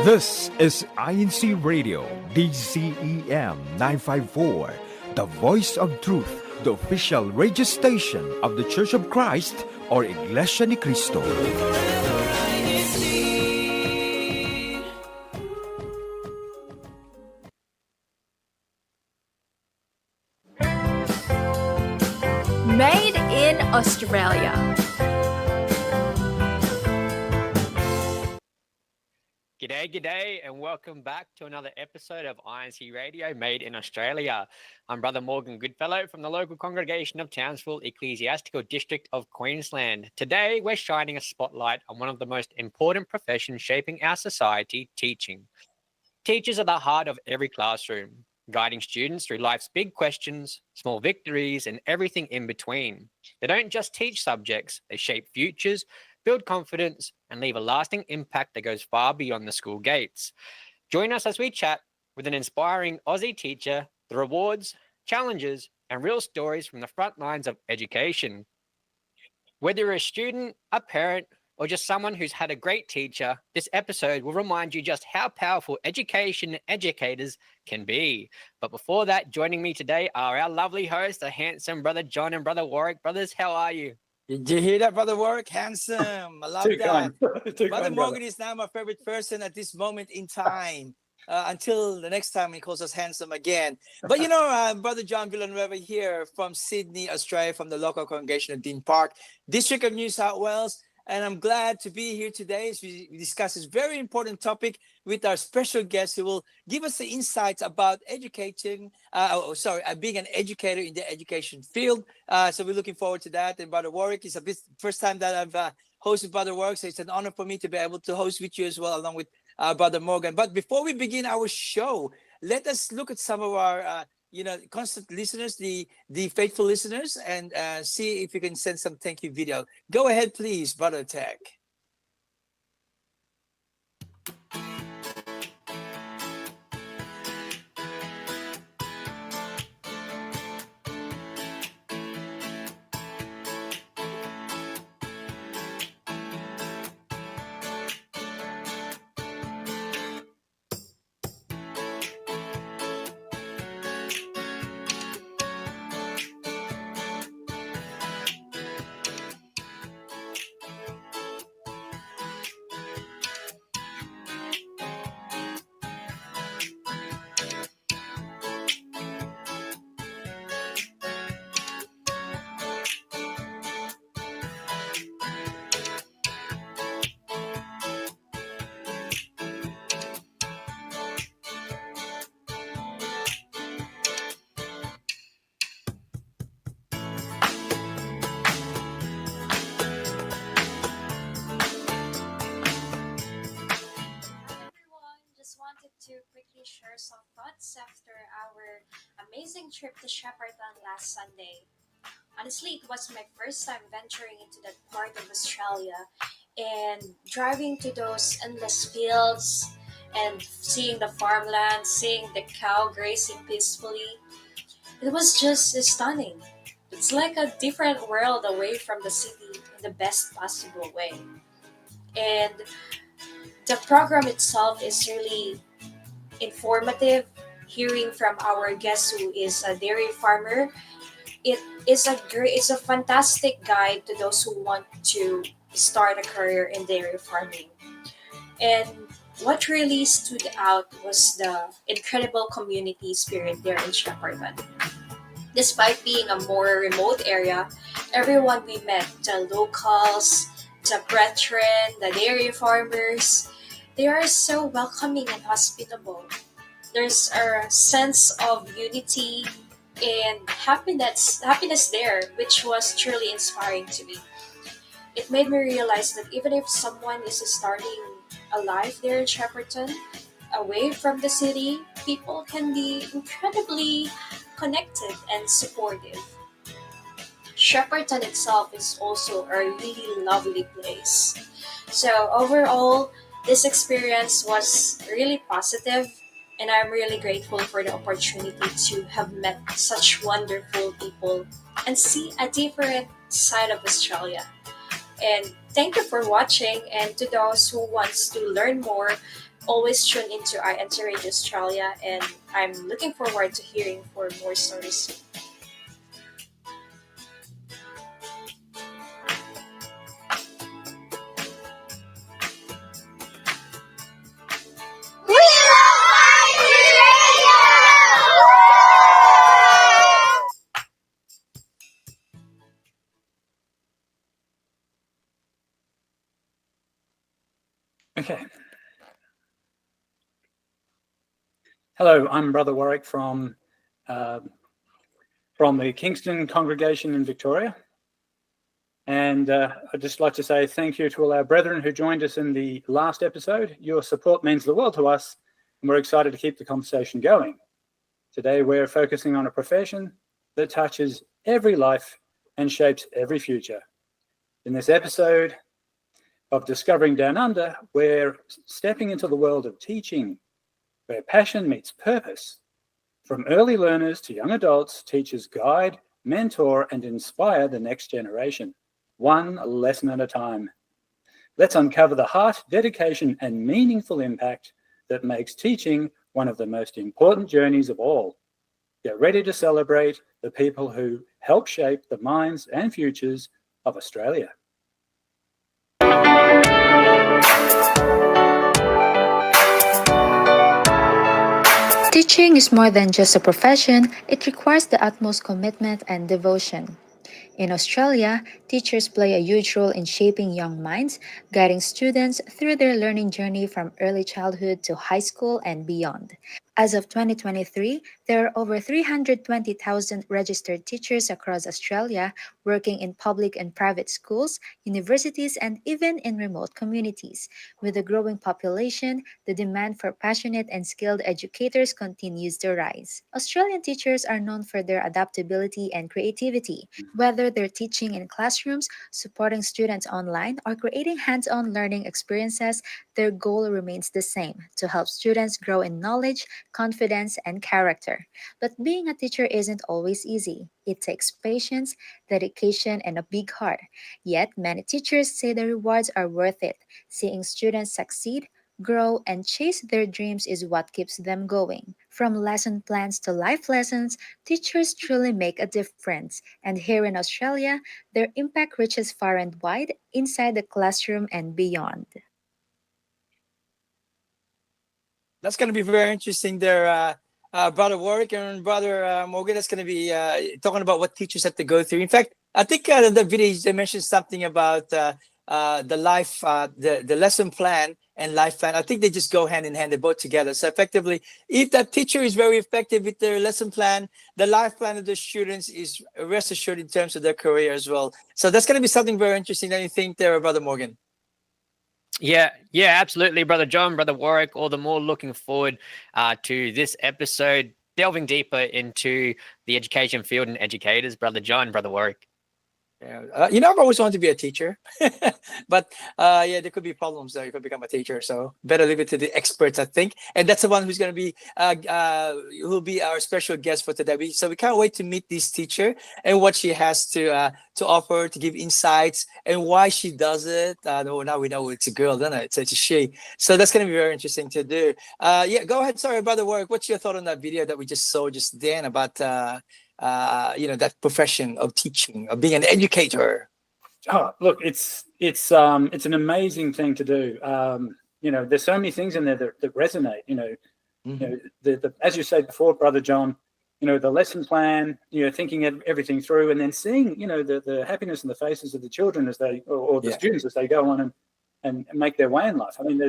This is INCRadio, DCEM 954, the voice of truth, the official radio station of the Church of Christ or Iglesia ni Cristo. Made in Australia. G'day, and welcome back to another episode of INCRadio Made in Australia. I'm Brother Morgan Goodfellow from the local congregation of Townsville Ecclesiastical District of Queensland. Today, we're shining a spotlight on one of the most important professions shaping our society, teaching. Teachers are the heart of every classroom, guiding students through life's big questions, small victories, and everything in between. They don't just teach subjects, they shape futures, build confidence, and leave a lasting impact that goes far beyond the school gates. Join us as we chat with an inspiring Aussie teacher, the rewards, challenges, and real stories from the front lines of education. Whether you're a student, a parent, or just someone who's had a great teacher, this episode will remind you just how powerful education and educators can be. But before that, joining me today are our lovely hosts, the handsome Brother John and Brother Warwick. Brothers, how are you? Did you hear that, Brother Warwick? Handsome. I love Too that. kind. Brother Morgan is now my favorite person at this moment in time. Until the next time he calls us handsome again. But you know, Brother John Villanueva here from Sydney, Australia, from the local congregation of Dean Park, District of New South Wales. And I'm glad to be here today as we discuss this very important topic with our special guest who will give us the insights about educating, being an educator in the education field. So we're looking forward to that. And Brother Warwick, it's first time that I've hosted Brother Warwick, so it's an honor for me to be able to host with you as well, along with Brother Morgan. But before we begin our show, let us look at some of our constant listeners, the faithful listeners, and see if you can send some thank you video. Go ahead, please, Brother Tech. To quickly share some thoughts after our amazing trip to Shepparton last Sunday. Honestly, it was my first time venturing into that part of Australia and driving to those endless fields and seeing the farmland, seeing the cow grazing peacefully. It was just stunning. It's like a different world away from the city in the best possible way. And the program itself is really informative. Hearing from our guest who is a dairy farmer, it's a fantastic guide to those who want to start a career in dairy farming. And what really stood out was the incredible community spirit there in Shepparton. Despite being a more remote area, everyone we met, the locals, the brethren, the dairy farmers, they are so welcoming and hospitable. There's a sense of unity and happiness there, which was truly inspiring to me. It made me realize that even if someone is starting a life there in Shepparton, away from the city, people can be incredibly connected and supportive. Shepparton itself is also a really lovely place. So overall, this experience was really positive, and I'm really grateful for the opportunity to have met such wonderful people and see a different side of Australia. And thank you for watching. And to those who wants to learn more, always tune into INCRadio Australia. And I'm looking forward to hearing for more stories. Okay. Hello, I'm Brother Warwick from the Kingston congregation in Victoria. And I'd just like to say thank you to all our brethren who joined us in the last episode. Your support means the world to us, and we're excited to keep the conversation going. Today, we're focusing on a profession that touches every life and shapes every future. In this episode of Discovering Down Under, we're stepping into the world of teaching, where passion meets purpose. From early learners to young adults, teachers guide, mentor, and inspire the next generation, one lesson at a time. Let's uncover the heart, dedication, and meaningful impact that makes teaching one of the most important journeys of all. Get ready to celebrate the people who help shape the minds and futures of Australia. Teaching is more than just a profession, it requires the utmost commitment and devotion. In Australia, teachers play a huge role in shaping young minds, guiding students through their learning journey from early childhood to high school and beyond. As of 2023, there are over 320,000 registered teachers across Australia working in public and private schools, universities, and even in remote communities. With a growing population, the demand for passionate and skilled educators continues to rise. Australian teachers are known for their adaptability and creativity. Whether they're teaching in classrooms, supporting students online, or creating hands on learning experiences, their goal remains the same: to help students grow in knowledge, confidence, and character. But being a teacher isn't always easy. It takes patience, dedication, and a big heart. Yet, many teachers say the rewards are worth it. Seeing students succeed, grow, and chase their dreams is what keeps them going. From lesson plans to life lessons, teachers truly make a difference. And here in Australia, their impact reaches far and wide, inside the classroom and beyond. That's going to be very interesting there, Brother Warwick and Brother Morgan. That's going to be talking about what teachers have to go through. In fact, I think the video they mentioned something about the life, the lesson plan and life plan. I think they just go hand in hand. They both together. So effectively, if that teacher is very effective with their lesson plan, the life plan of the students is rest assured in terms of their career as well. So that's going to be something very interesting. Don't you think there, Brother Morgan? Yeah, absolutely, Brother John, Brother Warwick. All the more looking forward to this episode, delving deeper into the education field and educators, Brother John, Brother Warwick. Yeah, I've always wanted to be a teacher, but yeah, there could be problems there. You could become a teacher, so better leave it to the experts, I think. And that's the one who's going to be who'll be our special guest for today. So we can't wait to meet this teacher and what she has to offer, to give insights, and why she does it. Now we know it's a girl, don't it? It's a she. So that's going to be very interesting to do. Yeah, go ahead. Sorry, Brother Warwick. What's your thought on that video that we just saw just then about that profession of teaching, of being an educator? Oh, look, it's an amazing thing to do. There's so many things in there that resonate. The as you said before, Brother John, the lesson plan, thinking everything through, and then seeing, the happiness in the faces of the children as they, or the students as they go on and make their way in life. I mean,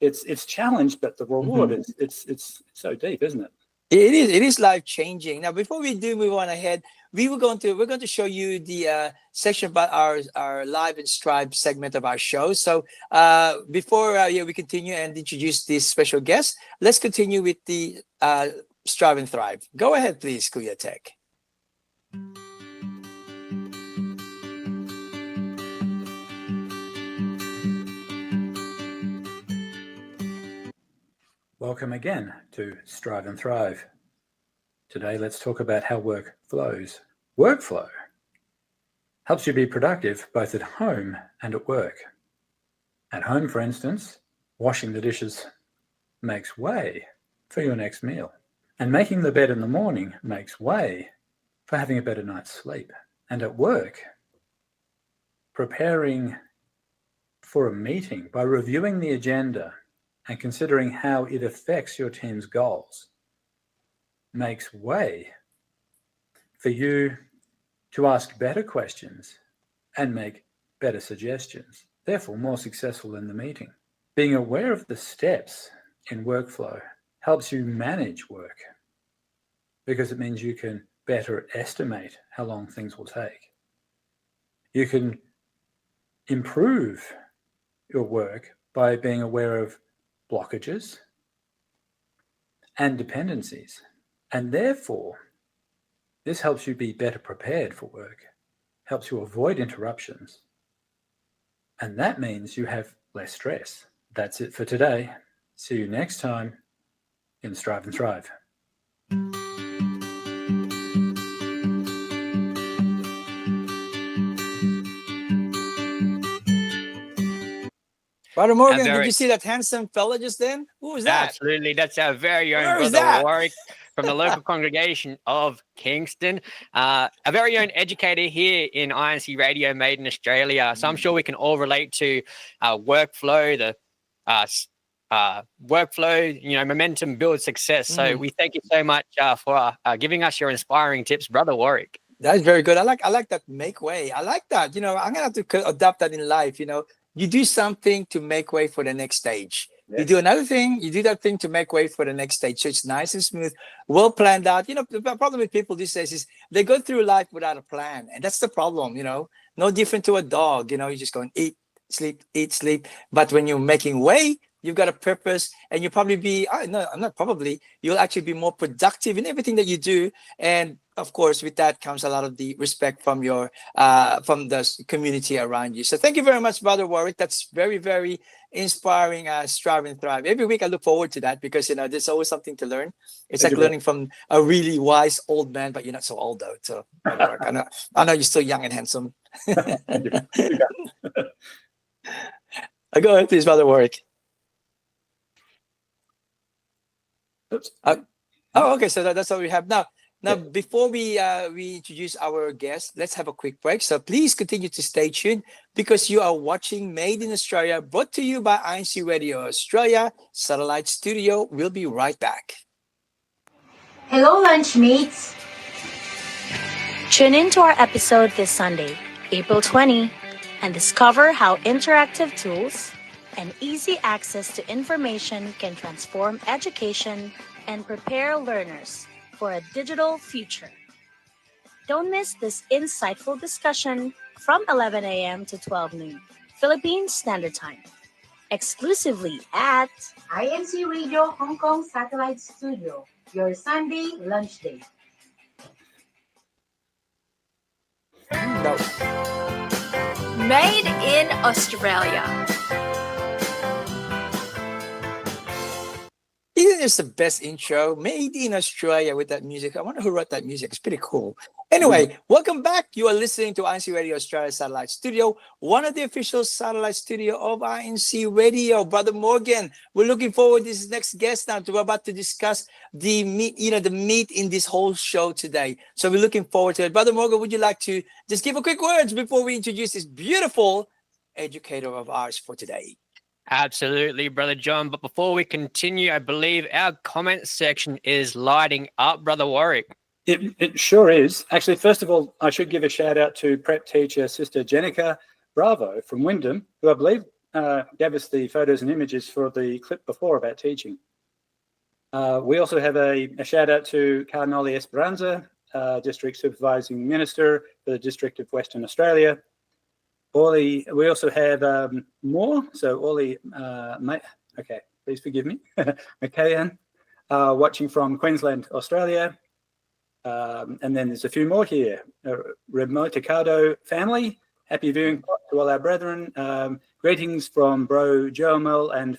it's challenged, but the reward is it's so deep, isn't it? It is life changing. Now, before we do move on ahead, we're going to show you the section about our live and strive segment of our show. So before we continue and introduce this special guest, let's continue with the strive and thrive. Go ahead, please, Kuya Tech. Welcome again to Strive and Thrive. Today, let's talk about how work flows. Workflow. helps you be productive both at home and at work. At home, for instance, washing the dishes makes way for your next meal. And making the bed in the morning makes way for having a better night's sleep. And at work, preparing for a meeting by reviewing the agenda and considering how it affects your team's goals makes way for you to ask better questions and make better suggestions, therefore more successful in the meeting. Being aware of the steps in workflow helps you manage work because it means you can better estimate how long things will take. You can improve your work by being aware of blockages and dependencies. And therefore, this helps you be better prepared for work, helps you avoid interruptions. And that means you have less stress. That's it for today. See you next time in Strive and Thrive. Brother Morgan, did you see that handsome fella just then? Who was that? Absolutely. That's our very own Where is Brother that? Warwick from the local congregation of Kingston, a very own educator here in INC Radio Made in Australia. So I'm sure we can all relate to workflow, the workflow, momentum builds success. So we thank you so much for giving us your inspiring tips, Brother Warwick. That's very good. I like that make way. I like that. I'm gonna have to adopt that in life. You do something to make way for the next stage. Yes. You do another thing, you do that thing to make way for the next stage. So it's nice and smooth, well planned out. The problem with people these days is they go through life without a plan. And that's the problem, no different to a dog. You're just going eat, sleep. But when you're making way, you've got a purpose, and you'll probably you'll actually be more productive in everything that you do. And of course, with that comes a lot of the respect from from the community around you. So thank you very much, Brother Warwick. That's very, very inspiring. Strive and Thrive. Every week I look forward to that because there's always something to learn. It's like learning from a really wise old man, but you're not so old though. So I know you're still young and handsome. Go ahead, please, Brother Warwick. Okay. So that's what we have now. Now, before we introduce our guest, let's have a quick break. So please continue to stay tuned because you are watching Made in Australia, brought to you by INCRadio Australia Satellite Studio. We'll be right back. Hello, lunchmates. Tune in to our episode this Sunday, April 20, and discover how interactive tools and easy access to information can transform education and prepare learners for a digital future. Don't miss this insightful discussion from 11 a.m. to 12 noon, Philippine Standard Time, exclusively at INCRadio Hong Kong Satellite Studio, your Sunday lunch day. Made in Australia. Isn't this the best intro? Made in Australia with that music. I wonder who wrote that music. It's pretty cool. Anyway, welcome back. You are listening to INC Radio Australia Satellite Studio, one of the official satellite studio of INC Radio. Brother Morgan, we're looking forward to this next guest now. We're about to discuss the meat, the meat in this whole show today. So we're looking forward to it. Brother Morgan, would you like to just give a quick words before we introduce this beautiful educator of ours for today? Absolutely, Brother John. But before we continue, I believe our comment section is lighting up, Brother Warwick. It sure is. Actually, first of all, I should give a shout out to prep teacher Sister Jenica Bravo from Wyndham, who I believe gave us the photos and images for the clip before about teaching. We also have a shout out to Cardinale Esperanza, District Supervising Minister for the District of Western Australia. Orly, we also have more. So Orly, okay, please forgive me. McKayan, watching from Queensland, Australia. And then there's a few more here. Remote Ricardo family, happy viewing to all our brethren. Greetings from Bro Joemel and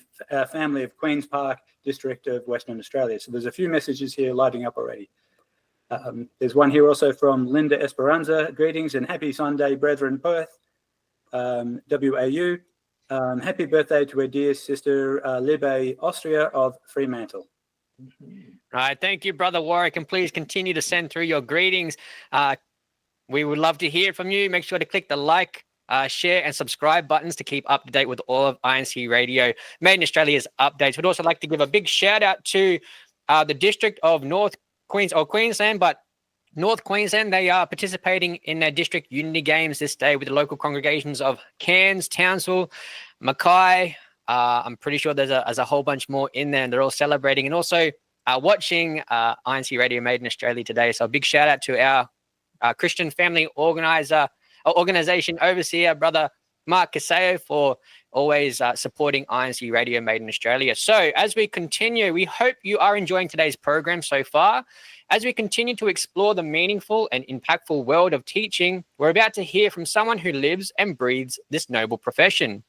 family of Queen's Park, District of Western Australia. So there's a few messages here lighting up already. There's one here also from Linda Esperanza. Greetings and happy Sunday, brethren, Perth, WAU. Happy birthday to our dear sister Libe Austria of Fremantle. All right, thank you, Brother Warwick, and please continue to send through your greetings. We would love to hear from you. Make sure to click the like, share, and subscribe buttons to keep up to date with all of INC Radio Made in Australia's updates. We'd also like to give a big shout out to the District of Queensland, but North Queensland. They are participating in their district unity games this day with the local congregations of Cairns, Townsville, Mackay. I'm pretty sure there's a whole bunch more in there, and they're all celebrating and also watching INC Radio Made in Australia today. So a big shout out to our Christian family organization overseer, Brother Mark Caseo, for always supporting INC Radio Made in Australia. So as we continue, we hope you are enjoying today's program so far. As we continue to explore the meaningful and impactful world of teaching, we're about to hear from someone who lives and breathes this noble profession.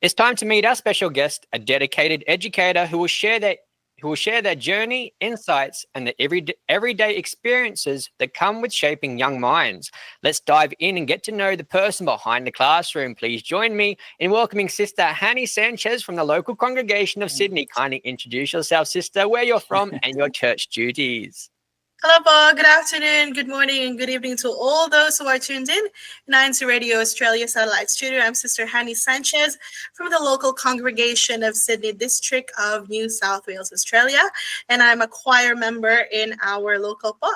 It's time to meet our special guest, a dedicated educator who will share their journey, insights, and the everyday experiences that come with shaping young minds. Let's dive in and get to know the person behind the classroom. Please join me in welcoming Sister Hanny Sanchez from the local congregation of Sydney. Kindly introduce yourself, sister, where you're from, and your church duties. Hello, Paul. Good afternoon, good morning, and good evening to all those who are tuned in INCRadio Australia Satellite Studio. I'm Sister Hanny Sanchez from the local congregation of Sydney District of New South Wales, Australia, and I'm a choir member in our local PA,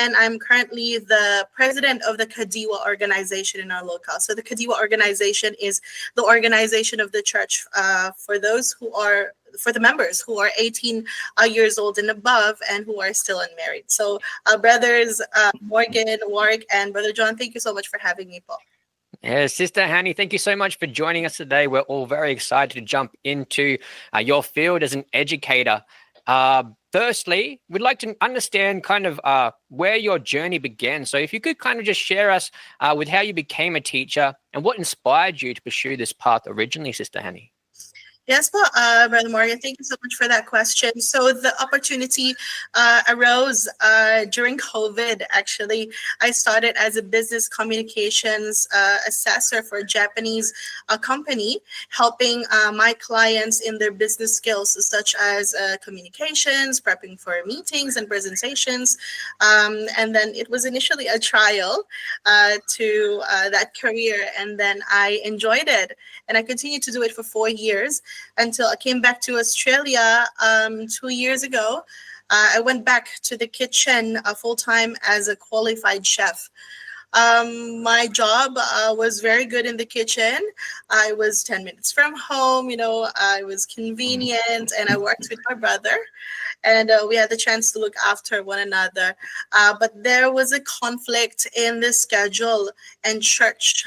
and I'm currently the president of the Kadiwa organization in our local. So the Kadiwa organization is the organization of the church for the members who are 18 years old and above and who are still unmarried. So brothers Morgan, Warwick, and Brother John, thank you so much for having me, Paul. Yeah, Sister Hanny, thank you so much for joining us today. We're all very excited to jump into your field as an educator. Firstly, we'd like to understand kind of where your journey began. So if you could kind of just share us with how you became a teacher and what inspired you to pursue this path originally, Sister Hanny. Yes, Brother Morgan, thank you so much for that question. So the opportunity arose during COVID, actually. I started as a business communications assessor for a Japanese company, helping my clients in their business skills, such as communications, prepping for meetings and presentations. And then it was initially a trial to that career, and then I enjoyed it. And I continued to do it for 4 years. Until I came back to Australia 2 years ago. I went back to the kitchen full-time as a qualified chef. My job was very good in the kitchen. I was 10 minutes from home, I was convenient, and I worked with my brother. And we had the chance to look after one another. But there was a conflict in the schedule and church.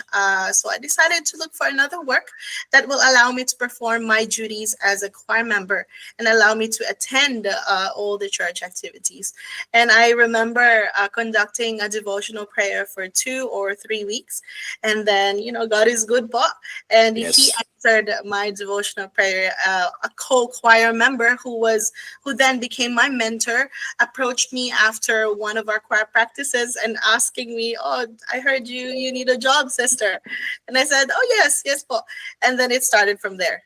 So I decided to look for another work that will allow me to perform my duties as a choir member and allow me to attend all the church activities. And I remember conducting a devotional prayer for 2 or 3 weeks. And then, God is good, Bob. And Yes. He answered my devotional prayer. A co-choir member who then became my mentor approached me after one of our choir practices and asking me, "Oh, I heard you need a job, sister." And I said, "Oh, yes, Paul." And then it started from there.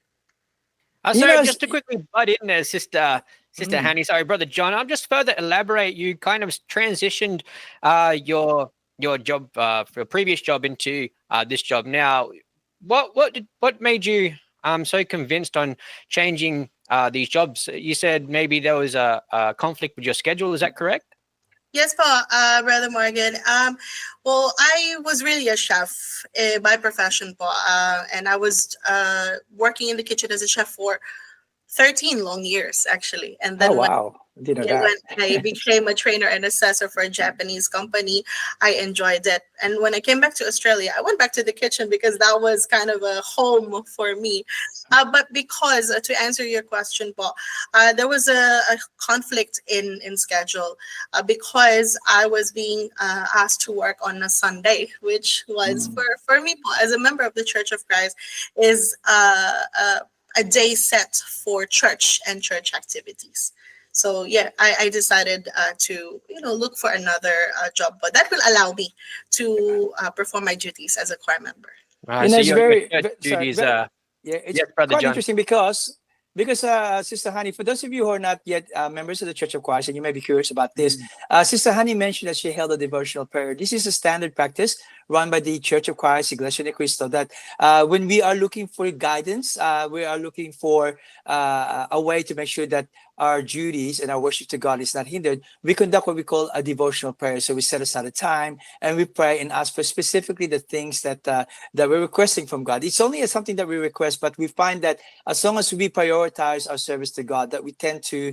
So just to quickly butt in there, Sister Hanny, sorry, Brother John, I'll just further elaborate. You kind of transitioned your job, your previous job into this job now. What made you so convinced on changing these jobs? You said maybe there was a conflict with your schedule. Is that correct? Yes, Paul, Brother Morgan. Well, I was really a chef by profession, Paul, and I was working in the kitchen as a chef for 13 long years, actually. And then wow. Didn't know when that. I became a trainer and assessor for a Japanese company, I enjoyed it. And when I came back to Australia, I went back to the kitchen because that was kind of a home for me. But because, to answer your question, Paul, there was a conflict in schedule because I was being asked to work on a Sunday, which was for me, Paul, as a member of the Church of Christ, is a day set for church and church activities. So yeah, I decided to look for another job, but that will allow me to perform my duties as a choir member. Right. So It's your very, church sorry, duties very, are yeah, it's yes, Brother quite John. interesting because Sister Honey, for those of you who are not yet members of the Church of Christ, and you may be curious about this, Sister Honey mentioned that she held a devotional prayer. This is a standard practice run by the Church of Christ, Iglesia de Cristo, that when we are looking for guidance, we are looking for a way to make sure that our duties and our worship to God is not hindered. We conduct what we call a devotional prayer. So we set aside a time and we pray and ask for specifically the things that we're requesting from God. It's only something that we request, but we find that as long as we prioritize our service to God, that we tend to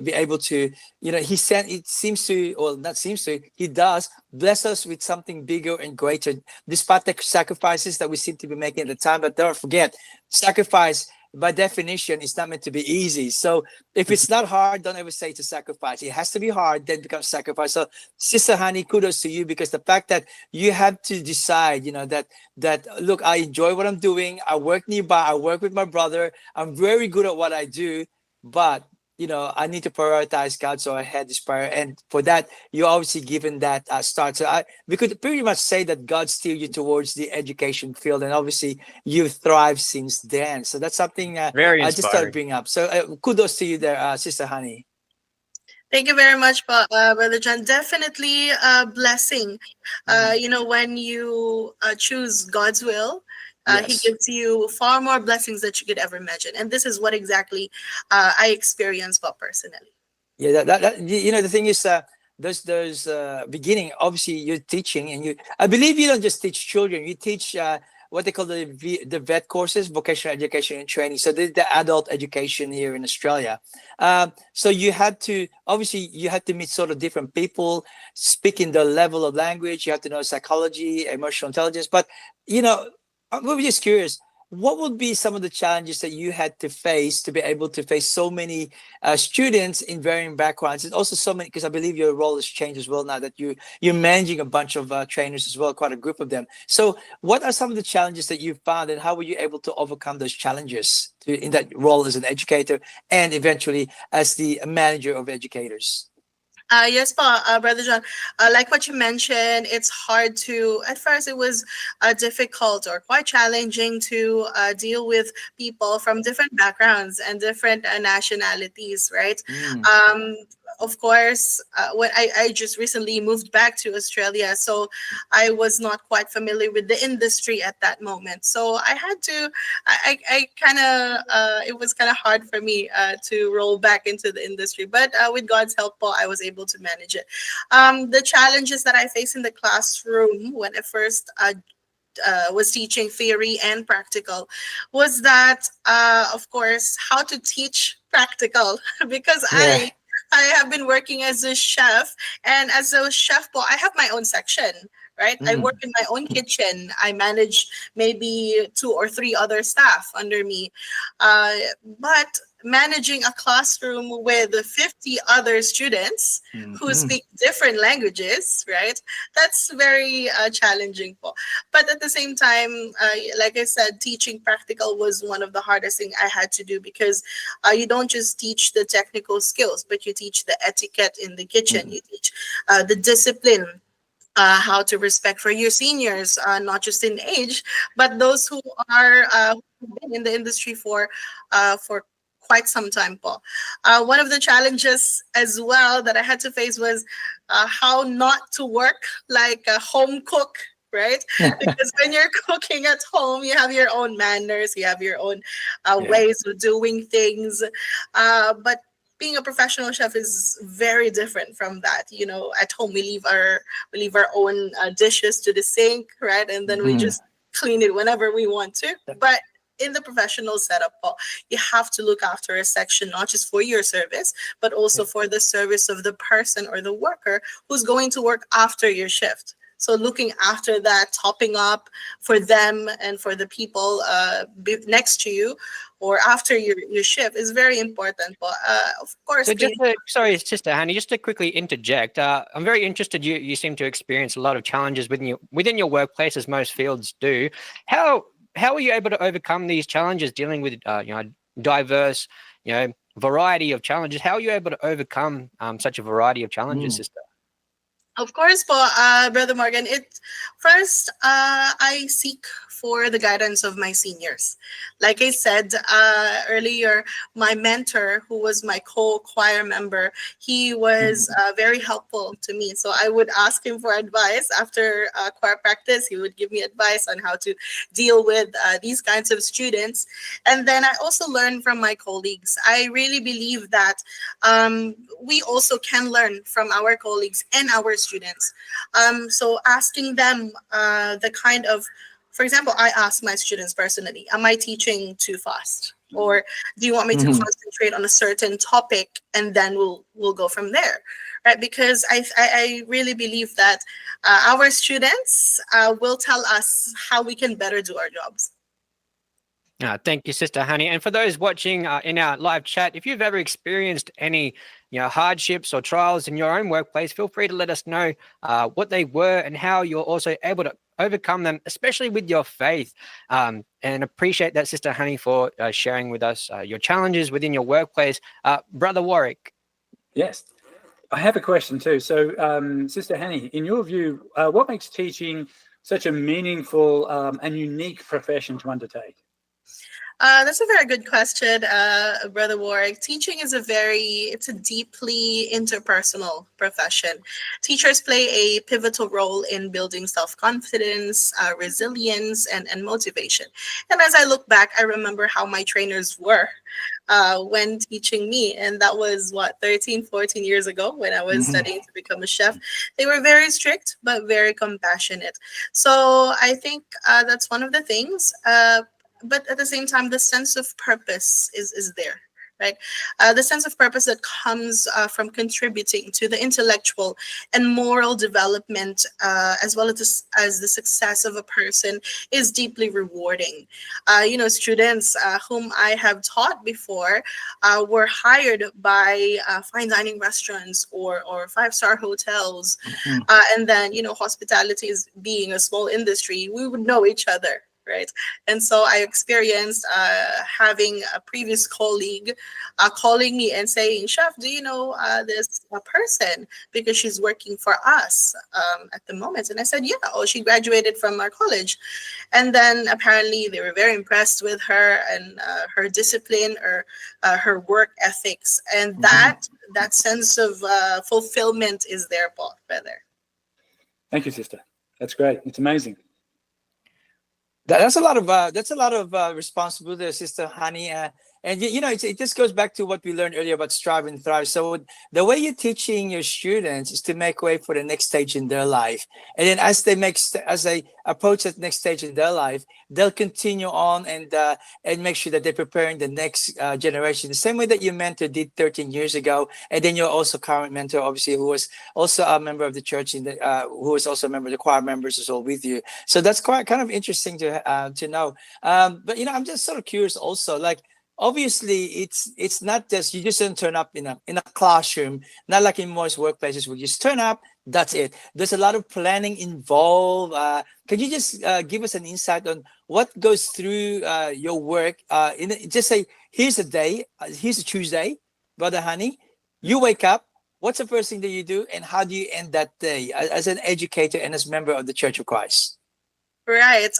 be able to, He sent. It seems to, well, not seems to, He does bless us with something bigger and greater, despite the sacrifices that we seem to be making at the time. But don't forget, sacrifice by definition is not meant to be easy. So if it's not hard, don't ever say it's a sacrifice. It has to be hard, then becomes sacrifice. So Sister Honey, kudos to you, because the fact that you have to decide, that look, I enjoy what I'm doing. I work nearby. I work with my brother. I'm very good at what I do, but I need to prioritize God. So I had this prayer, and for that, you obviously given that start. So we could pretty much say that God steered you towards the education field, and obviously you've thrived since then. So that's something Very I just thought I'd inspiring. bring up. So kudos to you there, Sister Honey. Thank you very much, Brother John. Definitely a blessing. When you choose God's will, He Yes. gives you far more blessings that you could ever imagine. And this is what exactly I experienced personally. Yeah, the thing is, there's beginning. Obviously, you're teaching, and I believe you don't just teach children. You teach what they call the vet courses, vocational education and training. So the adult education here in Australia. So you had to meet sort of different people, speaking the level of language. You have to know psychology, emotional intelligence. But we're just curious. What would be some of the challenges that you had to face to be able to face so many students in varying backgrounds, and also so many, because I believe your role has changed as well now that you're managing a bunch of trainers as well, quite a group of them. So what are some of the challenges that you found, and how were you able to overcome those challenges in that role as an educator and eventually as the manager of educators? Yes, Brother John. Like what you mentioned, it's hard to. At first, it was difficult or quite challenging to deal with people from different backgrounds and different nationalities, right? Of course, when I just recently moved back to Australia, so I was not quite familiar with the industry at that moment. So I had to. I kind of. It was kind of hard for me to roll back into the industry, but with God's help, I was able to manage it. The challenges that I face in the classroom when I first was teaching theory and practical was that, of course, how to teach practical because Yeah. I have been working as a chef, and as a chef, I have my own section. Right, I work in my own kitchen. I manage maybe 2 or 3 other staff under me, but managing a classroom with 50 other students who speak different languages, right? That's very challenging. But at the same time, like I said, teaching practical was one of the hardest things I had to do because you don't just teach the technical skills, but you teach the etiquette in the kitchen. You teach the discipline, how to respect for your seniors, not just in age, but those who are who've been in the industry for quite some time, Paul. One of the challenges as well that I had to face was how not to work like a home cook, right? Because when you're cooking at home, you have your own manners, you have your own ways of doing things. But being a professional chef is very different from that. At home we leave our own dishes to the sink, right? And then we just clean it whenever we want to. But in the professional setup, you have to look after a section, not just for your service, but also for the service of the person or the worker who's going to work after your shift. So looking after that, topping up for them and for the people next to you or after your shift is very important. But of course, So sorry, Sister Honey, just to quickly interject, I'm very interested. You seem to experience a lot of challenges within your workplace, as most fields do. How are you able to overcome these challenges dealing with diverse variety of challenges. How are you able to overcome such a variety of challenges, sister? Of course, Brother Morgan. First, I seek for the guidance of my seniors. Like I said earlier, my mentor, who was my co-choir member, he was very helpful to me. So I would ask him for advice after choir practice. He would give me advice on how to deal with these kinds of students. And then I also learned from my colleagues. I really believe that we also can learn from our colleagues and our students. So asking them the kind of, for example, I ask my students personally, am I teaching too fast? Or do you want me to concentrate on a certain topic and then we'll go from there? Right? Because I really believe that our students will tell us how we can better do our jobs. Thank you, Sister Honey. And for those watching in our live chat, if you've ever experienced any hardships or trials in your own workplace, feel free to let us know what they were and how you're also able to overcome them, especially with your faith. And appreciate that, Sister Honey, for sharing with us your challenges within your workplace. Brother Warwick. Yes, I have a question too. So, Sister Honey, in your view, what makes teaching such a meaningful and unique profession to undertake? That's a very good question, Brother Warwick. Teaching is it's a deeply interpersonal profession. Teachers play a pivotal role in building self-confidence, resilience, and motivation. And as I look back, I remember how my trainers were when teaching me. And that was, 13, 14 years ago when I was studying to become a chef. They were very strict, but very compassionate. So I think that's one of the things. But at the same time, the sense of purpose is there, right? The sense of purpose that comes from contributing to the intellectual and moral development, as well as the success of a person, is deeply rewarding. Students whom I have taught before were hired by fine dining restaurants or five-star hotels. And then, hospitality is being a small industry, we would know each other. Right. And so I experienced having a previous colleague calling me and saying, Chef, do you know this person? Because she's working for us at the moment. And I said, yeah, she graduated from our college. And then apparently they were very impressed with her and her discipline or her work ethics. And that sense of fulfillment is there, brother. Thank you, sister. That's great. It's amazing. That's a lot of responsibility, Sister Honey. And it just goes back to what we learned earlier about strive and thrive. So the way you're teaching your students is to make way for the next stage in their life, and then as they approach that next stage in their life, they'll continue on and make sure that they're preparing the next generation. The same way that your mentor did 13 years ago, and then your also current mentor, obviously, who was also a member of the church, who was also a member of the choir members as well with you. So that's quite kind of interesting to know. But I'm just sort of curious also, like. Obviously, it's not just you just don't turn up in a classroom, not like in most workplaces where you just turn up, that's it. There's a lot of planning involved. Can you just give us an insight on what goes through your work? Just say, here's a day, here's a Tuesday, Brother Honey. You wake up. What's the first thing that you do, and how do you end that day as an educator and as a member of the Church of Christ? Right.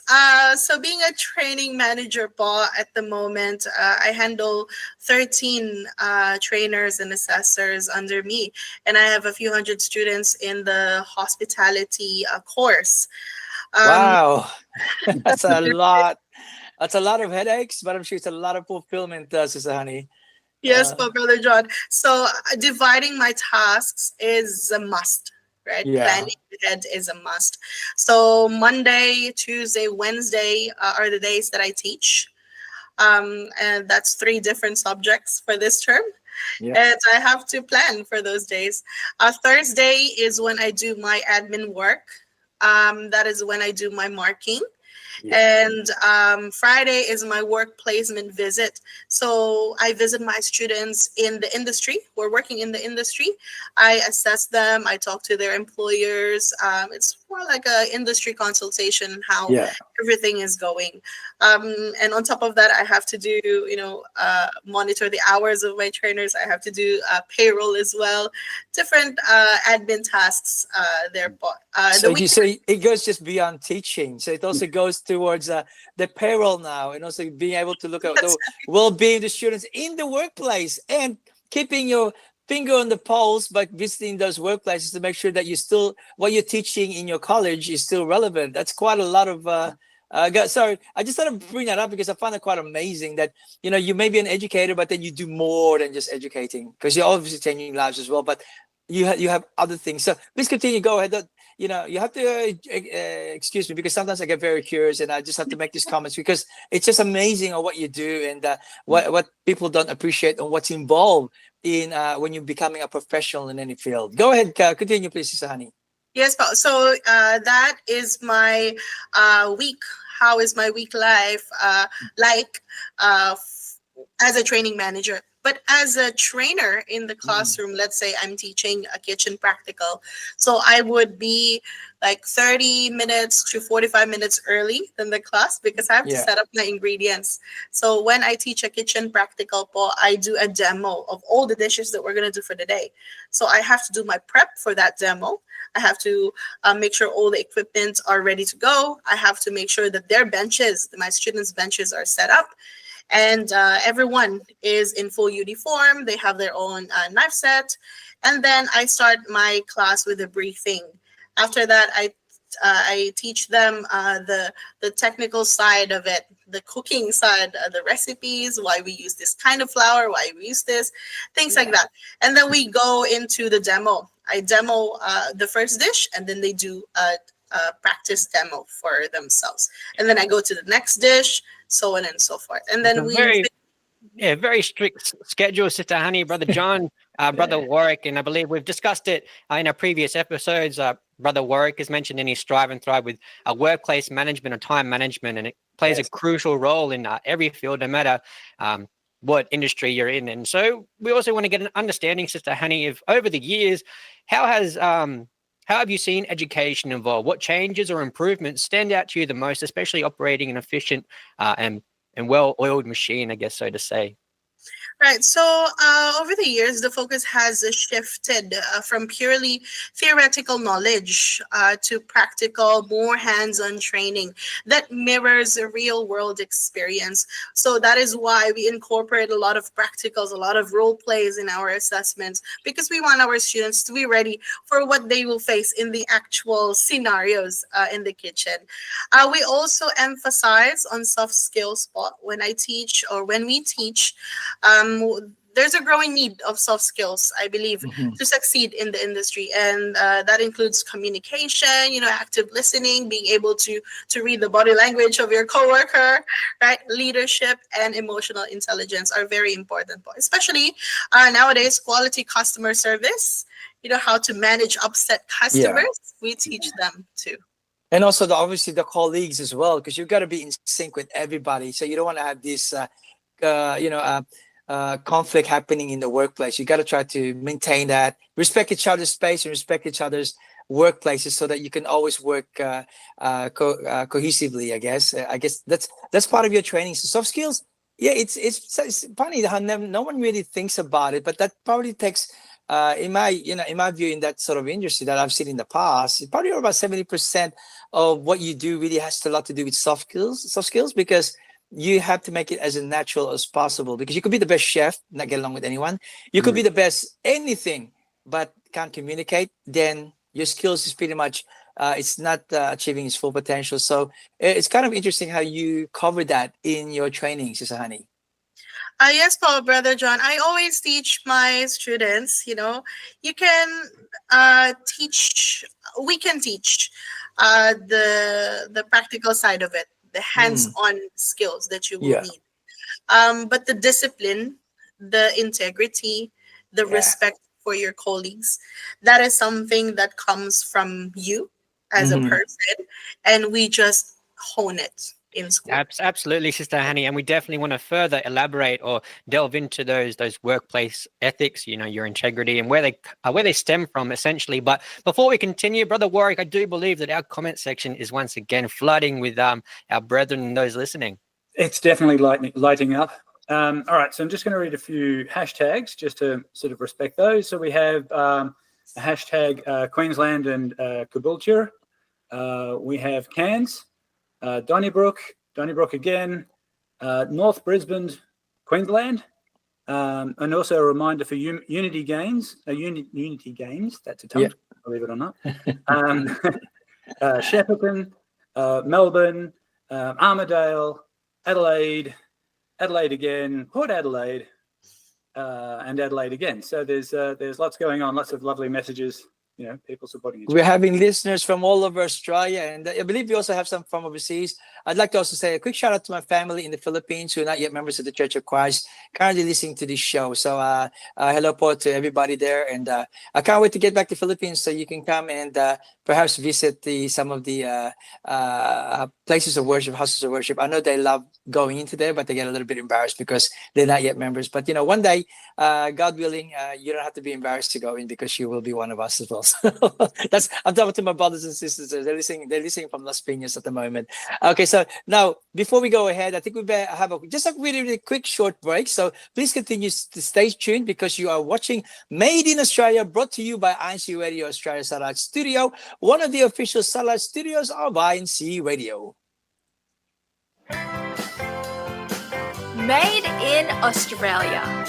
So being a training manager, Paul, at the moment, I handle 13 trainers and assessors under me, and I have a few hundred students in the hospitality course. Wow, that's a lot. That's a lot of headaches, but I'm sure it's a lot of fulfillment, Sister Honey. Yes, Brother John. So dividing my tasks is a must. Right? Yeah. Planning ahead is a must. So Monday, Tuesday, Wednesday are the days that I teach. And that's 3 different subjects for this term. Yeah. And I have to plan for those days. Thursday is when I do my admin work. That is when I do my marking. Yeah. And Friday is my work placement visit. So I visit my students in the industry. We're working in the industry. I assess them. I talk to their employers. It's more like a industry consultation, how Yeah. everything is going. And on top of that, I have to do, monitor the hours of my trainers. I have to do payroll as well, different admin tasks. So The you week. say it goes just beyond teaching. So it also goes towards the payroll now, and also being able to look at the well-being of the students in the workplace and keeping your finger on the pulse by visiting those workplaces to make sure that you still what you're teaching in your college is still relevant. That's quite a lot of. Sorry, I just thought I'd bring that up because I find it quite amazing that you may be an educator, but then you do more than just educating because you're obviously changing lives as well. But you have other things. So please continue. Go ahead. You have to excuse me because sometimes I get very curious and I just have to make these comments because it's just amazing on what you do and what people don't appreciate on what's involved in when you're becoming a professional in any field. Go ahead, continue, please, Sister Honey. Yes, Paul. So that is my week. How is my week life like as a training manager? But as a trainer in the classroom, let's say I'm teaching a kitchen practical. So I would be like 30 minutes to 45 minutes early than the class because I have to set up my ingredients. So when I teach a kitchen practical, Paul, I do a demo of all the dishes that we're going to do for the day. So I have to do my prep for that demo. I have to make sure all the equipment are ready to go. I have to make sure that their benches, my students' benches, are set up. And everyone is in full uniform. They have their own knife set. And then I start my class with a briefing. After that, I teach them the technical side of it, the cooking side, the recipes, why we use this kind of flour, why we use this, things like that. And then we go into the demo. I demo the first dish, and then they do a practice demo for themselves. And then I go to the next dish, so on and so forth. And then very strict schedule, Sister Honey, Brother John, Brother Warwick, and I believe we've discussed it in our previous episodes. Brother Warwick has mentioned in his Strive and Thrive with workplace management or time management, and it plays a crucial role in every field, no matter what industry you're in. And so we also want to get an understanding, Sister Honey, of over the years, how have you seen education evolve? What changes or improvements stand out to you the most, especially operating an efficient and well-oiled machine, I guess, so to say? Right. So over the years, the focus has shifted from purely theoretical knowledge to practical, more hands-on training that mirrors a real-world experience. So that is why we incorporate a lot of practicals, a lot of role plays in our assessments, because we want our students to be ready for what they will face in the actual scenarios in the kitchen. We also emphasize on soft skills when I teach or when we teach. There's a growing need of soft skills, I believe, to succeed in the industry, and that includes communication, active listening, being able to read the body language of your coworker, right? Leadership and emotional intelligence are very important, especially nowadays. Quality customer service, how to manage upset customers. We teach them too. And also obviously the colleagues as well, because you've got to be in sync with everybody. So you don't want to have this conflict happening in the workplace. You got to try to maintain that, respect each other's space and respect each other's workplaces, so that you can always work cohesively. I guess that's part of your training. So soft skills, it's funny how no one really thinks about it, but that probably takes. In my view, in that sort of industry that I've seen in the past, probably about 70% of what you do really has a lot to do with soft skills, because you have to make it as natural as possible, because you could be the best chef, not get along with anyone. You could be the best anything, but can't communicate. Then your skills is pretty much it's not achieving its full potential. So it's kind of interesting how you cover that in your training, Sister Honey. Yes, Paul, Brother John. I always teach my students, you can teach, we can teach the practical side of it, the hands-on skills that you will need. But the discipline, the integrity, the respect for your colleagues, that is something that comes from you as a person. And we just hone it in school. Absolutely, Sister Hani, and we definitely want to further elaborate or delve into those workplace ethics, your integrity, and where they stem from, essentially. But before we continue, Brother Warwick, I do believe that our comment section is once again flooding with our brethren and those listening. It's definitely lighting up. All right, so I'm just going to read a few hashtags just to sort of respect those. So we have a hashtag Queensland and Caboolture. We have Cairns. Donnybrook again, North Brisbane, Queensland, and also a reminder for Unity Games. Unity Games, that's a tongue, believe it or not. Shepparton, Melbourne, Armidale, Adelaide again, Port Adelaide, and Adelaide again. So there's lots going on, lots of lovely messages. People supporting each other. We're having listeners from all over Australia, and I believe we also have some from overseas. I'd like to also say a quick shout out to my family in the Philippines who are not yet members of the Church of Christ, currently listening to this show. So hello, Paul, to everybody there, and I can't wait to get back to Philippines so you can come and perhaps visit some of the places of worship, houses of worship. I know they love going into there, but they get a little bit embarrassed because they're not yet members. But one day, God willing, you don't have to be embarrassed to go in because you will be one of us as well. So I'm talking to my brothers and sisters. They're listening from Las Piñas at the moment. Okay, so now before we go ahead, I think we better have just a really quick short break. So please continue to stay tuned because you are watching Made in Australia, brought to you by INCRadio Australia Satellite Studio, one of the official satellite studios of INCRadio. Made in Australia.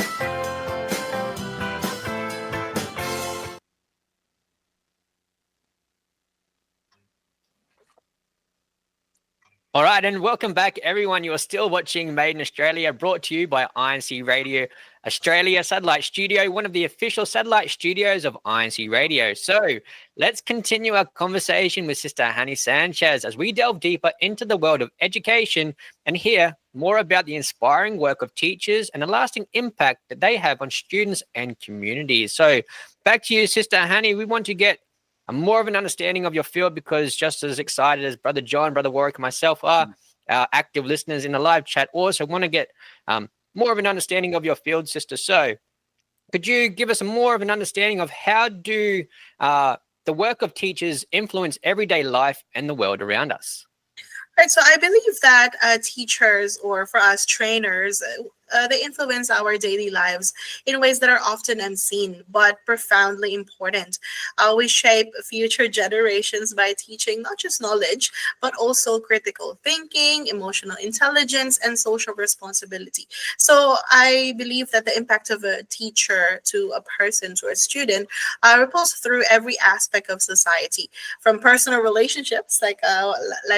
All right, and welcome back, everyone. You are still watching Made in Australia, brought to you by INCRadio Australia Satellite Studio, one of the official satellite studios of INCRadio. So let's continue our conversation with Sister Hani Sanchez as we delve deeper into the world of education and hear more about the inspiring work of teachers and the lasting impact that they have on students and communities. So back to you, Sister Hani. We want to get more of an understanding of your field because just as excited as Brother John, Brother Warwick, and myself are, our active listeners in the live chat also want to get more of an understanding of your field, Sister. So could you give us more of an understanding of how do the work of teachers influence everyday life and the world around us? Right, so I believe that teachers, or for us trainers, they influence our daily lives in ways that are often unseen but profoundly important. We shape future generations by teaching not just knowledge, but also critical thinking, emotional intelligence, and social responsibility. So I believe that the impact of a teacher to a person, to a student, ripples through every aspect of society, from personal relationships, like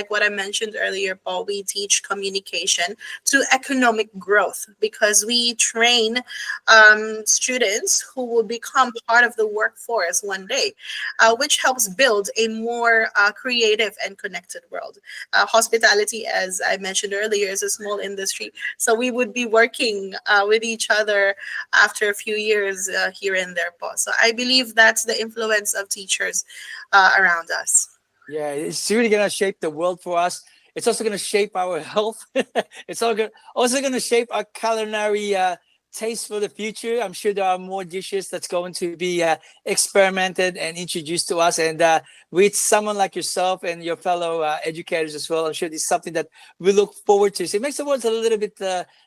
what I mentioned earlier, Paul. We teach communication, to economic growth, because we train students who will become part of the workforce one day, which helps build a more creative and connected world. Hospitality, as I mentioned earlier, is a small industry, so we would be working with each other after a few years here and there, Paul. So I believe that's the influence of teachers around us. Yeah, it's really going to shape the world for us. It's also going to shape our health. It's also going to shape our culinary taste for the future. I'm sure there are more dishes that's going to be experimented and introduced to us. And with someone like yourself and your fellow educators as well, I'm sure this is something that we look forward to. So it makes the world a little bit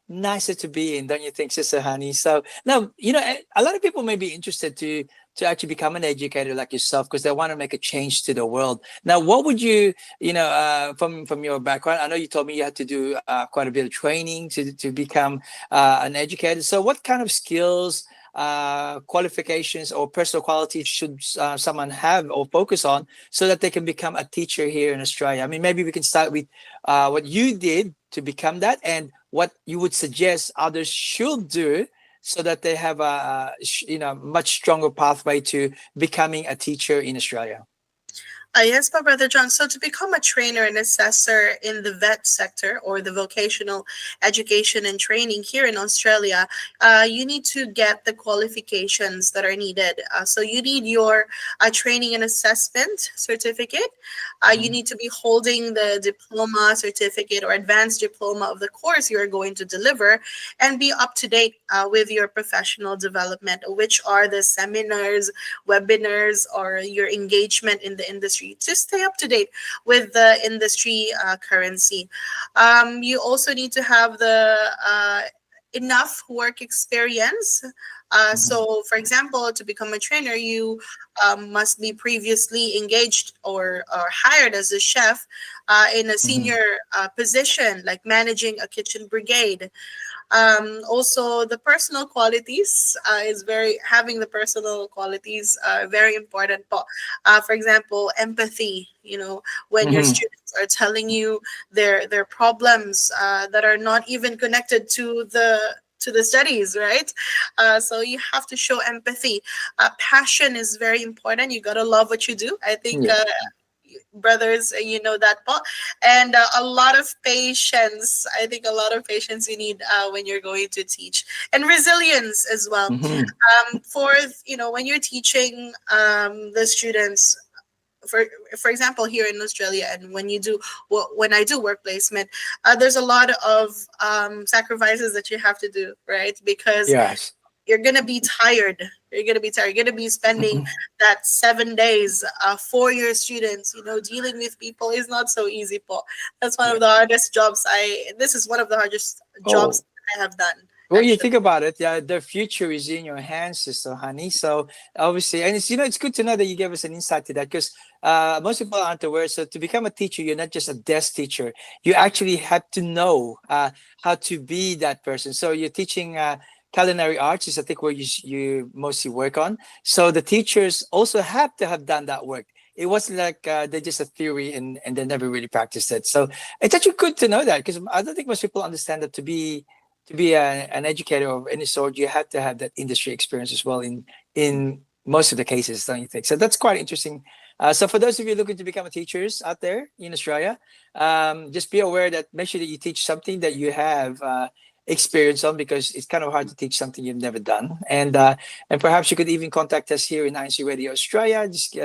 nicer to be in, don't you think, Sister Hani? So now, a lot of people may be interested to actually become an educator like yourself because they want to make a change to the world. Now, what would you, from your background, I know you told me you had to do quite a bit of training to become an educator. So what kind of skills, qualifications, or personal qualities should someone have or focus on so that they can become a teacher here in Australia? I mean, maybe we can start with what you did to become that and what you would suggest others should do so that they have a much stronger pathway to becoming a teacher in Australia. Yes, my brother John. So to become a trainer and assessor in the vet sector or the vocational education and training here in Australia, you need to get the qualifications that are needed. So you need your training and assessment certificate. You need to be holding the diploma certificate or advanced diploma of the course you are going to deliver, and be up to date with your professional development, which are the seminars, webinars, or your engagement in the industry to stay up to date with the industry currency. You also need to have the enough work experience. So, for example, to become a trainer, you must be previously engaged or hired as a chef in a senior position, like managing a kitchen brigade. Also, the personal qualities is very having the personal qualities are very important. But for example, empathy. When your students are telling you their problems that are not even connected to the studies, right? So you have to show empathy. Passion is very important. You gotta love what you do. I think. Brothers, you know that part, and a lot of patience. I think a lot of patience you need when you're going to teach, and resilience as well. For when you're teaching the students, for for example, here in Australia, and when I do work placement, there's a lot of sacrifices that you have to do, right? Because Yes. you're gonna be tired. You're gonna be tired. You're gonna be spending that 7 days for your students. Dealing with people is not so easy, Paul. That's one of the hardest jobs. This is one of the hardest jobs I have done. Well, you think about it, yeah, the future is in your hands, Sister Honey. So obviously, and it's good to know that you gave us an insight to that, because most people aren't aware. So to become a teacher, you're not just a desk teacher. You actually have to know how to be that person. So you're teaching culinary arts, is I think where you mostly work on. So the teachers also have to have done that work. It wasn't like they're just a theory and they never really practiced it. So it's actually good to know that, because I don't think most people understand that to be an educator of any sort, you have to have that industry experience as well in most of the cases, don't you think? So that's quite interesting. So for those of you looking to become teachers out there in Australia, just be aware that make sure that you teach something that you have experience on, because it's kind of hard to teach something you've never done. And perhaps you could even contact us here in INC Radio Australia. Just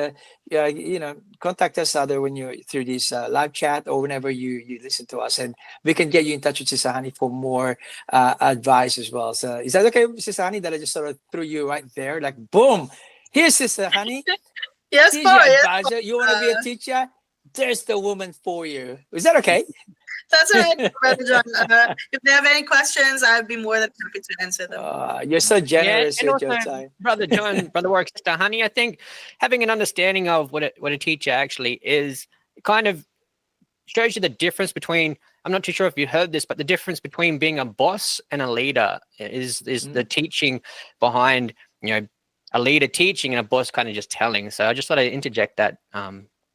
contact us either when you're through this live chat or whenever you listen to us, and we can get you in touch with Sister Hani for more advice as well. So is that okay, Sister Hani, that I just sort of threw you right there, like boom, here's Sister Hani. Yes, She's Paul. your Yes, advisor. You want to be a teacher? There's the woman for you. Is that okay? That's all right, Brother John. If they have any questions, I'd be more than happy to answer them. You're so generous and with your also, time. Brother John, Brother Warwick, Sister Honey, I think having an understanding of what a teacher actually is kind of shows you the difference between, I'm not too sure if you heard this, but the difference between being a boss and a leader is the teaching behind, a leader teaching and a boss kind of just telling. So I just thought I'd interject that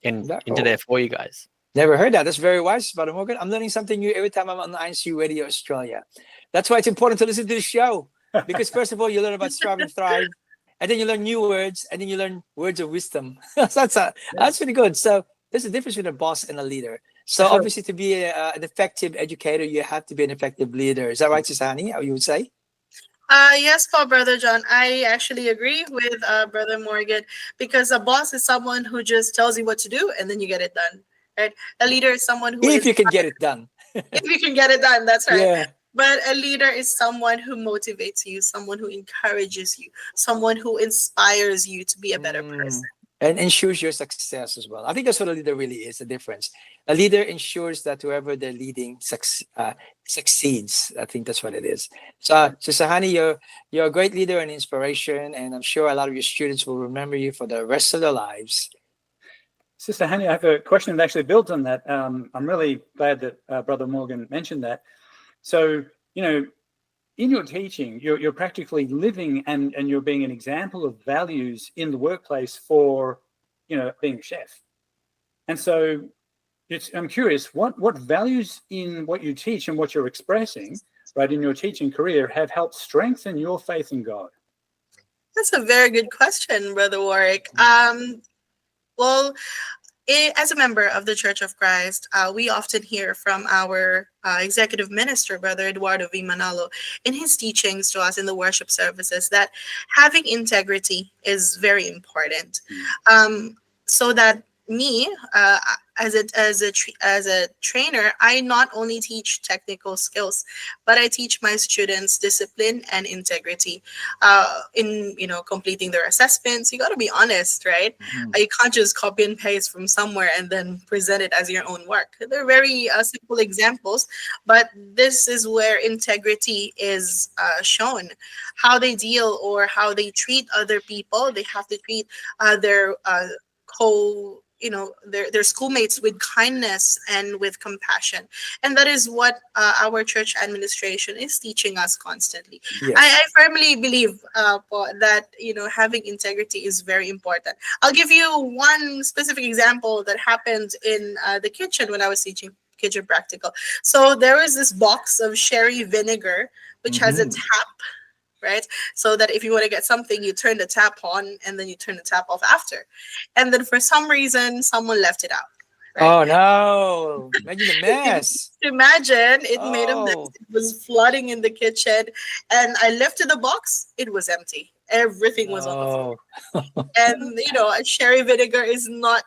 into there for you guys. Never heard that. That's very wise, Brother Morgan. I'm learning something new every time I'm on INC Radio Australia. That's why it's important to listen to the show. Because first of all, you learn about strive and thrive, and then you learn new words, and then you learn words of wisdom. So that's pretty good. So there's a difference between a boss and a leader. So obviously, to be an effective educator, you have to be an effective leader. Is that right, Sisani? How you would say? Yes, Paul, Brother John. I actually agree with Brother Morgan, because a boss is someone who just tells you what to do and then you get it done. Right? A leader is someone who if you can get it done. If you can get it done, that's right. Yeah. But a leader is someone who motivates you, someone who encourages you, someone who inspires you to be a better person. And ensures your success as well. I think that's what a leader really is, the difference. A leader ensures that whoever they're leading succeeds. I think that's what it is. So Sahani, you're a great leader and inspiration, and I'm sure a lot of your students will remember you for the rest of their lives. Sister Hani, I have a question that actually builds on that. I'm really glad that Brother Morgan mentioned that. So, in your teaching, you're practically living and you're being an example of values in the workplace for, being a chef. And so I'm curious, what values in what you teach and what you're expressing, right, in your teaching career have helped strengthen your faith in God? That's a very good question, Brother Warwick. Well, as a member of the Church of Christ, we often hear from our executive minister, Brother Eduardo V. Manalo, in his teachings to us in the worship services, that having integrity is very important. So that me, as a trainer, I not only teach technical skills, but I teach my students discipline and integrity. In completing their assessments, you got to be honest, right? You can't just copy and paste from somewhere and then present it as your own work. They're very simple examples, but this is where integrity is shown. How they deal or how they treat other people, they have to treat their their schoolmates with kindness and with compassion, and that is what our church administration is teaching us constantly. Yes. I firmly believe that having integrity is very important. I'll give you one specific example that happened in the kitchen when I was teaching kitchen practical. So there was this box of sherry vinegar which has a tap, right? So that if you want to get something, you turn the tap on and then you turn the tap off after. And then for some reason, someone left it out. Right? Oh no! Imagine the mess. Imagine it made a mess. Oh. It was flooding in the kitchen, and I lifted the box. It was empty. Everything was on the floor. And a sherry vinegar is not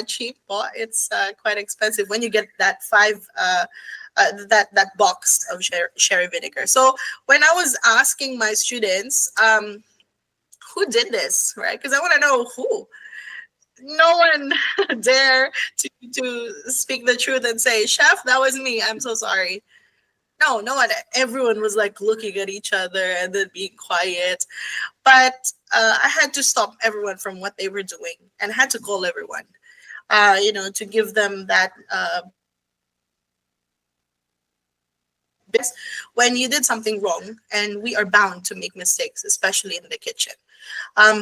cheap, but it's quite expensive when you get that that box of sherry vinegar. So when I was asking my students, who did this, right? Because I want to know who. No one dare to speak the truth and say, "Chef, that was me. I'm so sorry." No one. Everyone was like looking at each other and then being quiet. But I had to stop everyone from what they were doing and had to call everyone, to give them that. Because when you did something wrong, and we are bound to make mistakes, especially in the kitchen.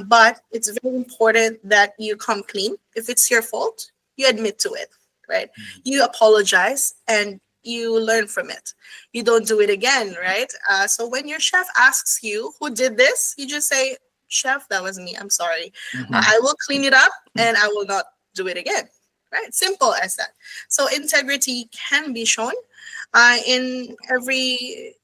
But it's very important that you come clean. If it's your fault, you admit to it, right? You apologize and you learn from it. You don't do it again, right? So when your chef asks you who did this, you just say, "Chef, that was me. I'm sorry. I will clean it up and I will not do it again." Right? Simple as that. So integrity can be shown in every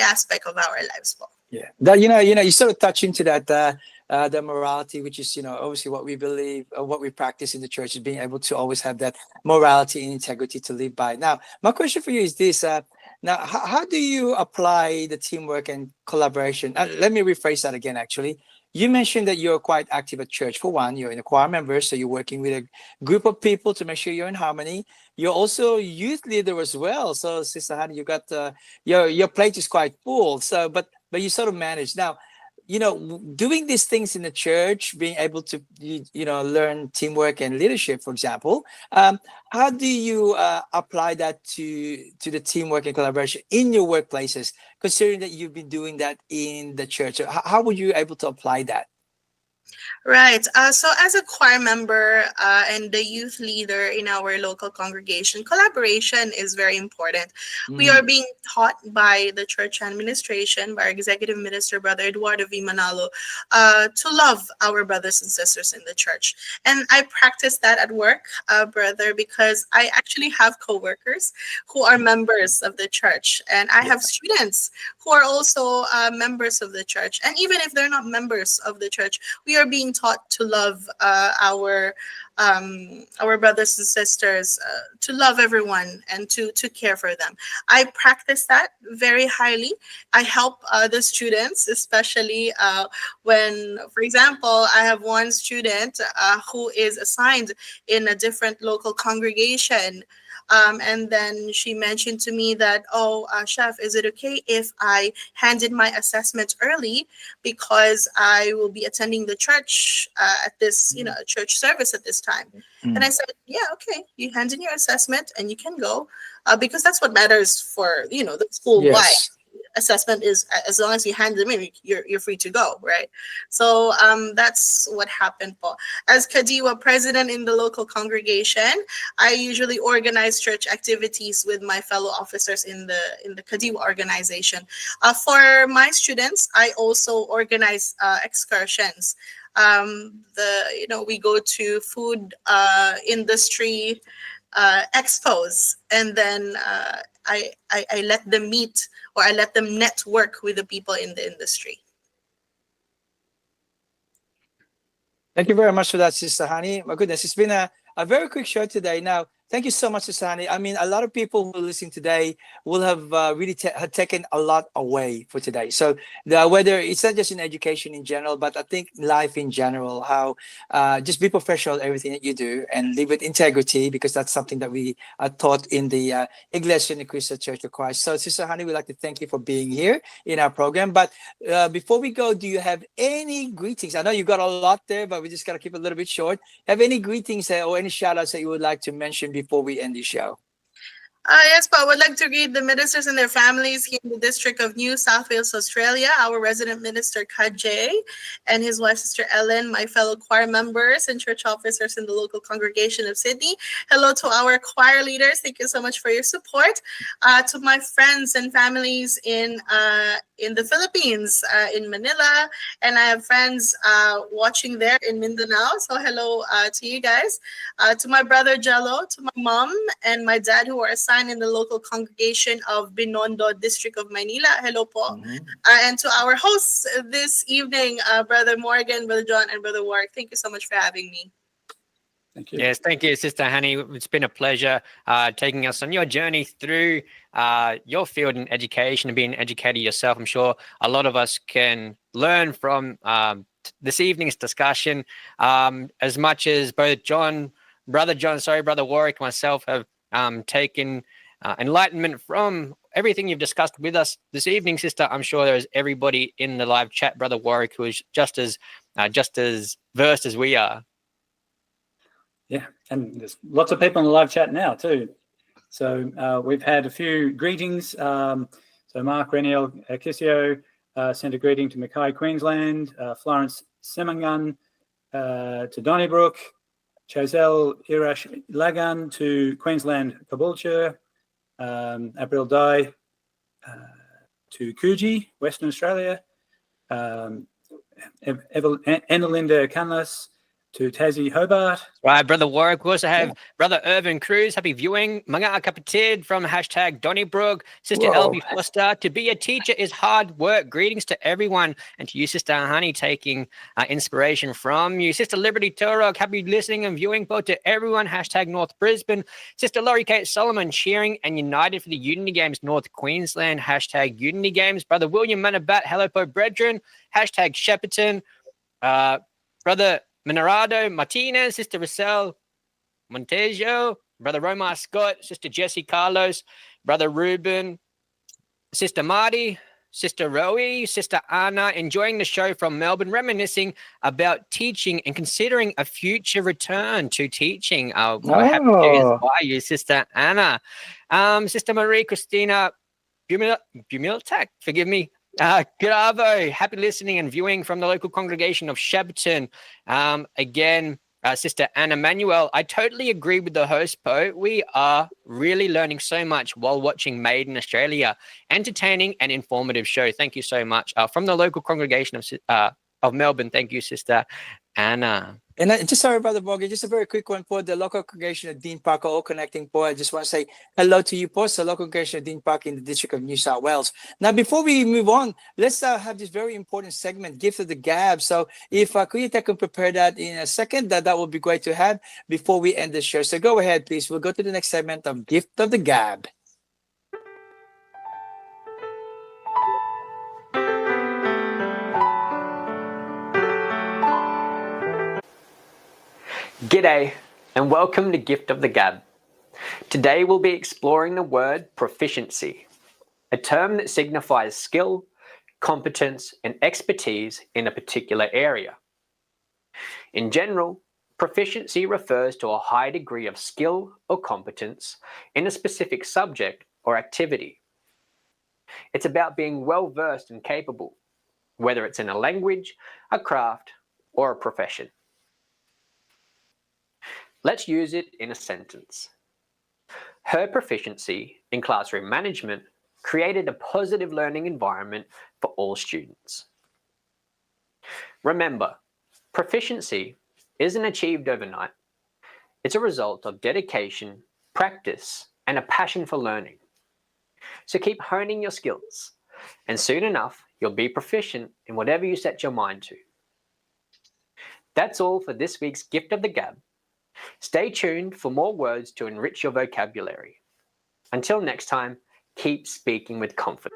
aspect of our lives, Paul. Yeah, that you sort of touch into that the morality, which is obviously what we believe, what we practice in the church, is being able to always have that morality and integrity to live by. Now, my question for you is this: now, how do you apply the teamwork and collaboration? Let me rephrase that again. Actually, you mentioned that you're quite active at church. For one, you're in a choir member, so you're working with a group of people to make sure you're in harmony. You're also youth leader as well. So, Sister Hannah, you got your plate is quite full. So, but you sort of manage now. Doing these things in the church, being able to learn teamwork and leadership, for example. How do you apply that to the teamwork and collaboration in your workplaces, considering that you've been doing that in the church? How would you able to apply that? Right. So as a choir member and the youth leader in our local congregation, collaboration is very important. We are being taught by the church administration, by our executive minister, Brother Eduardo V. Manalo, to love our brothers and sisters in the church. And I practice that at work, brother, because I actually have coworkers who are members of the church. And I have students who are also members of the church. And even if they're not members of the church, we are being taught to love our brothers and sisters, to love everyone and to care for them. I practice that very highly. I help the students, especially when, for example, I have one student who is assigned in a different local congregation. And then she mentioned to me that, Chef, is it okay if I handed my assessment early because I will be attending the church at this, church service at this time? And I said, yeah, okay. You hand in your assessment and you can go because that's what matters for, the school-wide. Yes. Assessment is, as long as you hand them in, you're free to go, right? So that's what happened, Paul. As Kadiwa president in the local congregation, I usually organize church activities with my fellow officers in the Kadiwa organization. For my students, I also organize excursions. We go to food industry expos, and then I let them meet, or I let them network with the people in the industry. Thank you very much for that, Sister Honey. My goodness, it's been a very quick show today. Now, thank you so much, Sister Honey. I mean, a lot of people who are listening today will have really had taken a lot away for today. So whether it's not just in education in general, but I think life in general, how just be professional in everything that you do and live with integrity, because that's something that we are taught in the Iglesia Ni Cristo Church of Christ. So, Sister Honey, we'd like to thank you for being here in our program. But before we go, do you have any greetings? I know you got a lot there, but we just got to keep it a little bit short. Have any greetings or any shout outs that you would like to mention before we end the show? Yes, but I would like to greet the ministers and their families here in the District of New South Wales, Australia, our resident minister, Kajay, and his wife, Sister Ellen, my fellow choir members and church officers in the local congregation of Sydney. Hello to our choir leaders. Thank you so much for your support. To my friends and families in the Philippines, in Manila, and I have friends watching there in Mindanao. So hello to you guys. To my brother Jello, to my mom and my dad who are assigned in the local congregation of Binondo, District of Manila. Hello po. And to our hosts this evening, Brother Morgan, Brother John, and Brother Warwick. Thank you so much for having me. Thank you. Yes, thank you, Sister Honey. It's been a pleasure taking us on your journey through your field in education and being an educator yourself. I'm sure a lot of us can learn from this evening's discussion, as much as both Brother Warwick, myself have taken enlightenment from everything you've discussed with us this evening, Sister. I'm sure there's everybody in the live chat, Brother Warwick, who is just as versed as we are. Yeah, and there's lots of people in the live chat now too. So we've had a few greetings. So Mark Reniel Kissio sent a greeting to Mackay, Queensland. Florence Semangan to Donnybrook. Chazelle Irash Lagan to Queensland, Caboolture. April Dai to Coogee, Western Australia. Enelinda Canlas to Tassie, Hobart. Right, Brother Warwick. We also have Brother Irvin Cruz. Happy viewing. Mga Kapatid from #Donnybrook. Sister LB Foster. To be a teacher is hard work. Greetings to everyone. And to you, Sister Honey, taking inspiration from you. Sister Liberty Turok. Happy listening and viewing both to everyone. #North Brisbane. Sister Laurie Kate Solomon, cheering and united for the Unity Games North Queensland. #Unity Games. Brother William Manabat. Hello, po brethren. #Shepparton. Brother Minarado Martinez, Sister Rossell Montejo, Brother Romar Scott, Sister Jessie Carlos, Brother Ruben, Sister Marty, Sister Rowie, Sister Anna, enjoying the show from Melbourne, reminiscing about teaching and considering a future return to teaching. We're happy to inspire you, Sister Anna. Sister Marie Christina Bumiltak, forgive me. Gravo, happy listening and viewing from the local congregation of Shepparton. Again, Sister Anna Manuel, I totally agree with the host, Po. We are really learning so much while watching Made in Australia. Entertaining and informative show. Thank you so much. From the local congregation of Melbourne, thank you, Sister Anna. And just sorry, Brother Morgan, just a very quick one for the local congregation of Dean Park, all connecting po. I just want to say hello to you, po, the local congregation of Dean Park in the District of New South Wales. Now, before we move on, let's have this very important segment, Gift of the Gab. So if Kuyita can prepare that in a second, that would be great to have before we end the show. So go ahead, please. We'll go to the next segment of Gift of the Gab. G'day and welcome to Gift of the Gab. Today we'll be exploring the word proficiency, a term that signifies skill, competence and expertise in a particular area. In general, proficiency refers to a high degree of skill or competence in a specific subject or activity. It's about being well versed and capable, whether it's in a language, a craft or a profession. Let's use it in a sentence. Her proficiency in classroom management created a positive learning environment for all students. Remember, Proficiency isn't achieved overnight. It's a result of dedication, practice, and a passion for learning. So keep honing your skills, and soon enough, you'll be proficient in whatever you set your mind to. That's all for this week's Gift of the Gab. Stay tuned for more words to enrich your vocabulary. Until next time, keep speaking with confidence.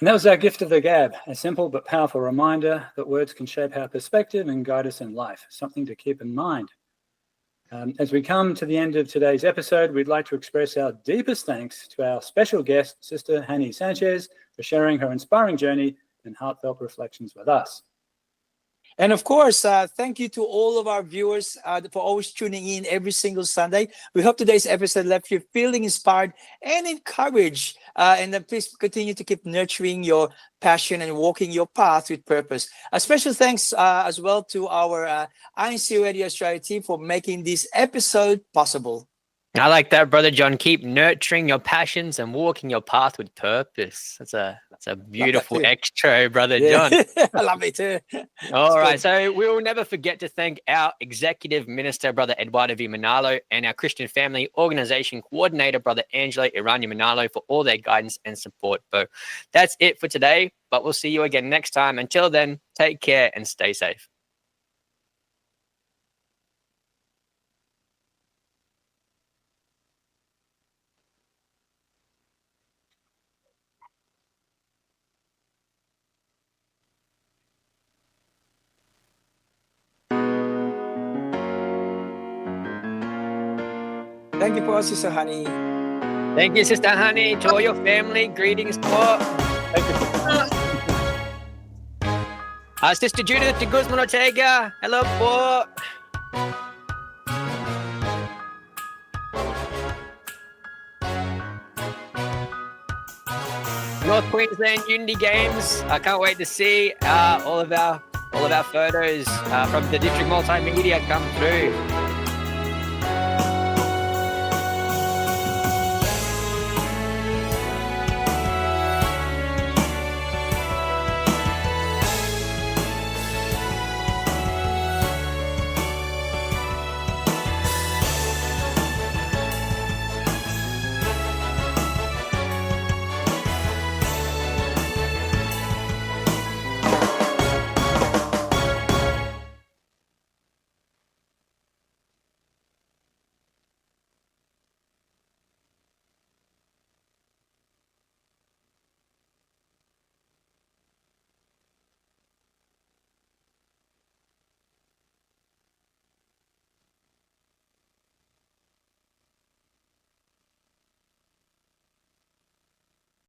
And that was our Gift of the Gab, a simple but powerful reminder that words can shape our perspective and guide us in life, something to keep in mind. As we come to the end of today's episode, we'd like to express our deepest thanks to our special guest, Sister Hani Sanchez, for sharing her inspiring journey and heartfelt reflections with us. And of course, thank you to all of our viewers for always tuning in every single Sunday. We hope today's episode left you feeling inspired and encouraged. And then please continue to keep nurturing your passion and walking your path with purpose. A special thanks as well to our INCRadio Australia team for making this episode possible. I like that, Brother John. Keep nurturing your passions and walking your path with purpose. That's a beautiful extra, Brother John. I love it too. All right. So we will never forget to thank our Executive Minister, Brother Eduardo V. Manalo, and our Christian Family Organization Coordinator, Brother Angelo Irani Manalo, for all their guidance and support. But that's it for today, but we'll see you again next time. Until then, take care and stay safe. Thank you for Sister Hani. Thank you, Sister Honey. To all your family, greetings po. Sister Judith de Guzman Ortega, hello po. North Queensland Unity Games. I can't wait to see all of our photos from the District Multimedia come through.